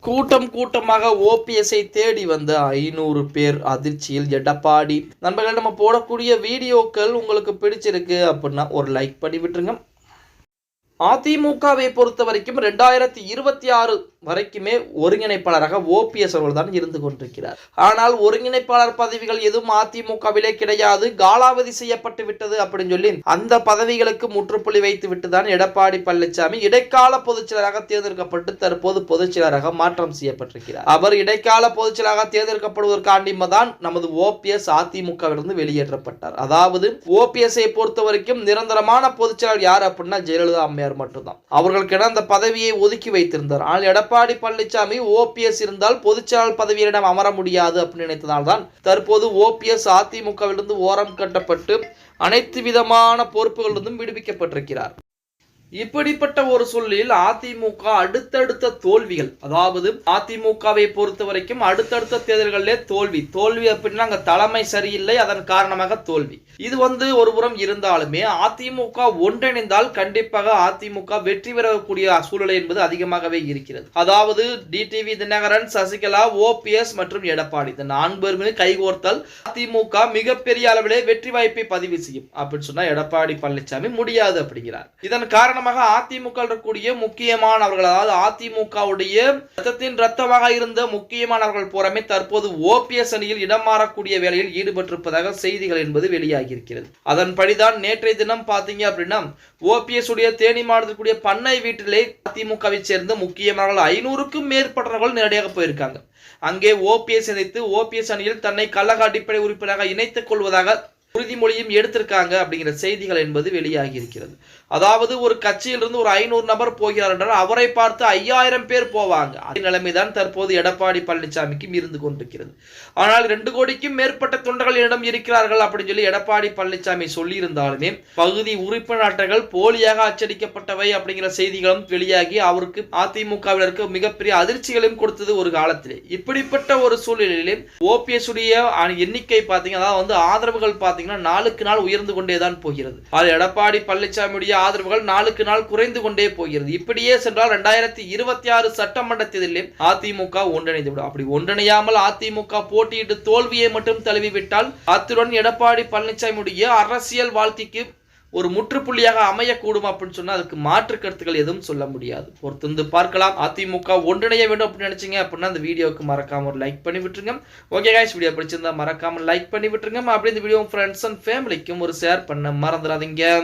கூட்டம் கூட்டமாக ஓபிஎஸ்ஐ தேடி வந்த 500 பேர் அதிர்ச்சியில் எடப்பாடி. நண்பர்கள், நம்ம போடக்கூடிய வீடியோக்கள் உங்களுக்கு பிடிச்சிருக்கு அப்படின்னா ஒரு லைக் பண்ணி விட்டுருங்க. அதிமுகவை பொறுத்த வரைக்கும் 2026 வரைக்குமே ஒருங்கிணைப்பாளராக ஓபிஎஸ் அவர்கள் தான் இருந்து கொண்டிருக்கிறார். ஆனால் ஒருங்கிணைப்பாளர் பதவிகள் எதுவும் அதிமுகவிலே கிடையாது, காலாவதி செய்யப்பட்டு விட்டது அப்படின்னு சொல்லி அந்த பதவிகளுக்கு முற்றுப்புள்ளி வைத்து விட்டுதான் எடப்பாடி பழனிசாமி இடைக்கால பொதுச்செயலராக தேர்ந்தெடுக்கப்பட்டு தற்போது பொதுச்செயலராக மாற்றம் செய்யப்பட்டிருக்கிறார். அவர் இடைக்கால பொதுச்செயலராக தேர்ந்தெடுக்கப்படுவதற்காண்டி தான் நமது ஓபிஎஸ் அதிமுகவிலிருந்து வெளியேற்றப்பட்டார். அதாவது ஓபிஎஸ்ஐ பொறுத்த வரைக்கும் நிரந்தரமான பொதுச்செயலர் யார் அப்படின்னா ஜெயலலிதா அம்மையார் மட்டும்தான். அவர்களுக்கு அந்த பதவியை ஒதுக்கி வைத்திருந்தார். ஆனால் எடப்பாடி பழனிசாமி ஓபிஎஸ் இருந்தால் பொதுச்செயலாளர் பதவியிடம் அமர முடியாது அப்படின்னு நினைத்ததால்தான் தற்போது ஓபிஎஸ் அதிமுகவிலிருந்து ஓரம் கட்டப்பட்டு அனைத்து விதமான பொறுப்புகளிலிருந்தும் விடுவிக்கப்பட்டிருக்கிறார். இப்படிப்பட்ட ஒரு சூழலில் அதிமுக அடுத்தடுத்த தோல்விகள், அதாவது அதிமுகவை பொறுத்த வரைக்கும் அடுத்தடுத்த தேர்தல்களிலே தோல்வி அப்படின்னா அங்க தலைமை சரியில்லை, அதன் காரணமாக தோல்வி. இது ஒரு புறம் இருந்தாலுமே அதிமுக ஒன்றிணைந்தால் கண்டிப்பாக அதிமுக வெற்றி பெறக்கூடிய சூழலை என்பது அதிகமாகவே இருக்கிறது. அதாவது டிடிவி தினகரன், சசிகலா, ஓபிஎஸ் மற்றும் எடப்பாடி இந்த 4 பேருமே கைகோர்த்தால் அதிமுக மிகப்பெரிய அளவிலே வெற்றி வாய்ப்பை பதிவு செய்யும் அப்படின்னு சொன்னா எடப்பாடி பழனிசாமி முடியாது அப்படிங்கிறார். இதன் காரணமாக அதிமுக இருக்கக்கூடிய முக்கியமானவர்கள், அதாவது அதிமுகவுடைய ரத்தத்தின் ரத்தமாக இருந்த முக்கியமானவர்கள் போறமே தற்போது ஓபிஎஸ் அணியில் இடம் மாறக்கூடிய வேலையில் ஈடுபட்டிருப்பதாக செய்திகள் என்பது வெளியாகி இருக்கிறது. அதன்படிதான் நேற்றைய தினம் பாத்தீங்க அப்படின்னா ஓபிஎஸ் உடைய தேனி மாவட்டத்திற்குரிய பண்ணை வீட்டிலே அதிமுகவை சேர்ந்த முக்கியமானவர்கள் 500க்கும் மேற்பட்டவர்கள் நேரடியாக போயிருக்காங்க. அங்கே ஓபிஎஸ் சந்தித்து ஓபிஎஸ் அணியில் தன்னை கழக அடிப்படை உறுப்பினராக இணைத்துக் கொள்வதாக உறுதிமொழியும் எடுத்திருக்காங்க அப்படிங்கிற செய்திகள் என்பது வெளியாகி இருக்கிறது. அதாவது ஒரு கட்சியிலிருந்து ஒரு 500 நபர் போகிறார் என்றால் அவரை பார்த்து 5000 பேர் போவாங்க. அதே நிலைமைதான் தற்போது எடப்பாடி பழனிசாமிக்கும் இருந்து கொண்டிருக்கிறது. ஆனால் 2 கோடிக்கும் மேற்பட்ட தொண்டர்கள் என்னிடம் இருக்கிறார்கள் அப்படின்னு சொல்லி எடப்பாடி பழனிசாமி சொல்லி இருந்தாலுமே பகுதி உறுப்பினர் அட்டைகள் போலியாக அச்சடிக்கப்பட்டவை அப்படிங்கிற செய்திகளும் வெளியாகி அவருக்கு அதிமுகவினருக்கு மிகப்பெரிய அதிர்ச்சிகளையும் கொடுத்தது ஒரு காலத்திலே. இப்படிப்பட்ட ஒரு சூழ்நிலையிலே ஓபிஎஸ் உடைய எண்ணிக்கை பார்த்தீங்கன்னா ஆதரவுகள் நாளுக்கு நாள் உயர்ந்து கொண்டேதான் போகிறது. எடப்பாடி பழனிசாமியுடைய ஆதரவுகள் நாளுக்கு நாள் குறைந்து கொண்டே போகிறது. இப்படியே சென்றால் 2026 சட்டமன்ற தேர்தலில் அதிமுக ஒன்றிணைந்து விடும். அப்படி ஒன்றிணையாமல் அதிமுக போட்டியிட்டு தோல்வியை மட்டும் தழுவிவிட்டால் அத்துடன் எடப்பாடி பழனிசாமியுடைய அரசியல் வாழ்க்கைக்கு ஒரு முற்றுப்புள்ளியாக அமையக்கூடும் அப்படின்னு சொன்னா அதுக்கு மாற்று கருத்துக்கள் எதுவும் சொல்ல முடியாது. பொறுத்து பார்க்கலாம். அதிமுக ஒன்றிணைய வேண்டும் அப்படின்னு நினைச்சீங்க அப்படின்னா அந்த வீடியோவுக்கு மறக்காம ஒரு லைக் பண்ணி விட்டுருங்க. ஓகே गाइस, வீடியோ பிடிச்சிருந்தா மறக்காம லைக் பண்ணி விட்டுருங்க. அப்படி இந்த வீடியோ ஃப்ரெண்ட்ஸ் அண்ட் ஃபேமிலிக்கும் ஒரு ஷேர் பண்ண மறந்துடாதீங்க.